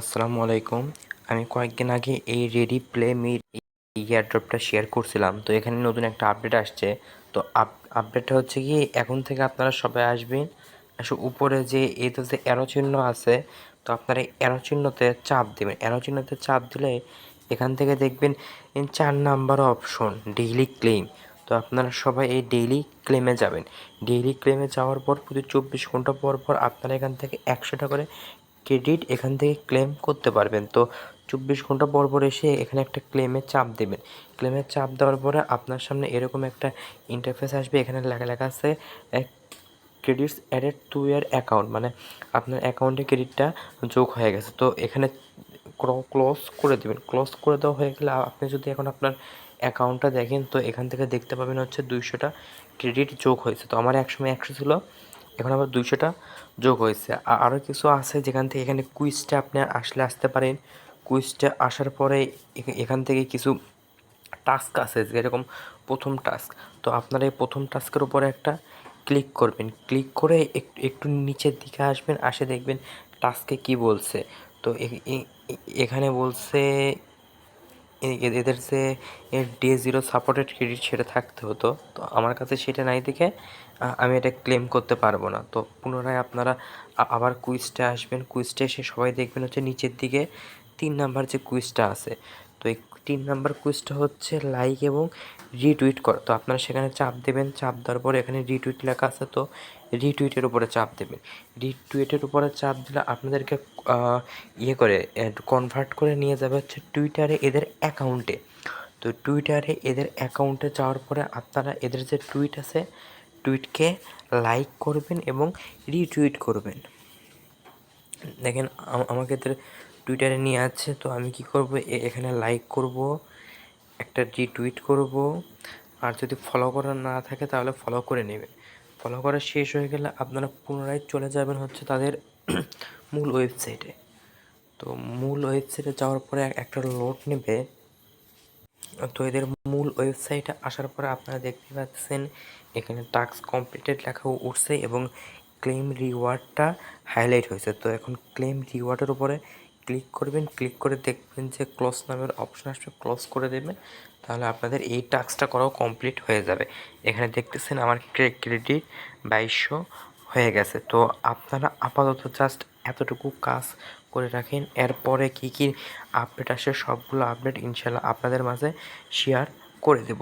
আসসালামু আলাইকুম। আমি কয়েকদিন আগে এই রেডি প্লে মি এয়ারড্রপটা শেয়ার করছিলাম। তো এখানে নতুন একটা আপডেট আসছে। তো আপডেটটা হচ্ছে কি, এখন থেকে আপনারা সবাই আসবেন, উপরে যে এতে যে অ্যারো চিহ্ন আছে, তো আপনারা এই অ্যারো চিহ্নতে চাপ দেবেন। অ্যারো চিহ্নতে চাপ দিলে এখান থেকে দেখবেন 4 নাম্বার অপশন ডেইলি ক্লেম। তো আপনারা সবাই এই ডেইলি ক্লেমে যাবেন। ডেইলি ক্লেমে যাওয়ার পর প্রতি 24 ঘন্টা পর পর আপনারা এখান থেকে 100 টাকা করে ক্রেডিট এখান থেকে ক্লেম করতে পারবেন। তো 24 ঘন্টা পর পর এসে এখানে একটা ক্লেমে চাপ দেবেন। ক্লেমে চাপ দেওয়ার পরে আপনার সামনে এরকম একটা ইন্টারফেস আসবে। এখানে লেখা লেখা আছে credits added to year account, মানে আপনার অ্যাকাউন্টে ক্রেডিটটা যোগ হয়ে গেছে। তো এখানে ক্লোজ করে দেবেন। ক্লোজ করে দেওয়া হয়ে গেলে আপনি যদি এখন আপনার অ্যাকাউন্টটা দেখেন, তো এখান থেকে দেখতে পাবেন হচ্ছে 200টা ক্রেডিট যোগ হয়েছে। তো আমার একসময় 100 ছিল, এখন আবার 200টা যোগ হয়েছে। আরও কিছু আছে যেখান থেকে এখানে কুইজটা আপনি আসতে পারেন। কুইজটা আসার পরে এখান থেকে কিছু টাস্ক আছে, যেরকম প্রথম টাস্ক। তো আপনারা এই প্রথম টাস্কের উপরে একটা ক্লিক করবেন। ক্লিক করে একটু নিচের দিকে আসবেন, আসে দেখবেন টাস্কে কি বলছে। তো এখানে বলছে এদের যে ডে জিরো সাপোর্টেড ক্রেডিট সেটা থাকতে হতো। তো আমার কাছে সেটা নাই দেখে আমি এটা ক্লেম করতে পারবো না। তো পুনরায় আপনারা আবার কুইজটা আসবেন। কুইজটা এসে সবাই দেখবেন হচ্ছে নিচের দিকে 3 নাম্বার যে কুইজটা আছে। তো এই 3 নাম্বার কুইজটা হচ্ছে লাইক এবং রিটুইট করা। তো আপনারা সেখানে চাপ দেবেন। চাপ দেওয়ার পরে এখানে রিটুইট লেখা আছে, তো রিটুইটের উপরে চাপ দেবেন। রিটুইটের উপরে চাপ দিলে আপনাদেরকে করে কনভার্ট করে নিয়ে যাবে হচ্ছে টুইটারে এদের অ্যাকাউন্টে। তো টুইটারে এদের অ্যাকাউন্টে যাওয়ার পরে আপনারা এদের যে টুইট আছে, টুইটকে লাইক করবেন এবং রিটুইট করবেন। দেখেন আমাকে এদের টুইটারে নিয়ে আছে। তো আমি কি করব, এখানে লাইক করব, একটা রিটুইট করব, আর যদি ফলো করা না থাকে তাহলে ফলো করে নেবেন। ফলো করা শেষ হয়ে গেলে আপনারা পুনরায় চলে যাবেন হচ্ছে তাদের মূল ওয়েবসাইটে। তো মূল ওয়েবসাইটে যাওয়ার পরে একটা লোড নেবে। তো এদের মূল ওয়েবসাইটে আসার পরে আপনারা দেখতে পাচ্ছেন এখানে টাস্ক কমপ্লিটেড লেখা উঠছে এবং ক্লেম রিওয়ার্ডটা হাইলাইট হয়েছে। তো এখন ক্লেম রিওয়ার্ডের উপরে ক্লিক করবেন। ক্লিক করে দেখবেন যে ক্লোজ নামের অপশন আসবে, ক্লোজ করে দেবেন। তাহলে আপনাদের এই টাস্কটা করাও কমপ্লিট হয়ে যাবে। এখানে দেখতেছেন আমার ক্রেডিট 2200 হয়ে গেছে। তো আপনারা আপাতত জাস্ট এতটুকু কাজ করে রাখেন। এরপরে কী কী আপডেট আসে সবগুলো আপডেট ইনশাল্লাহ আপনাদের মাঝে শেয়ার করে দেব।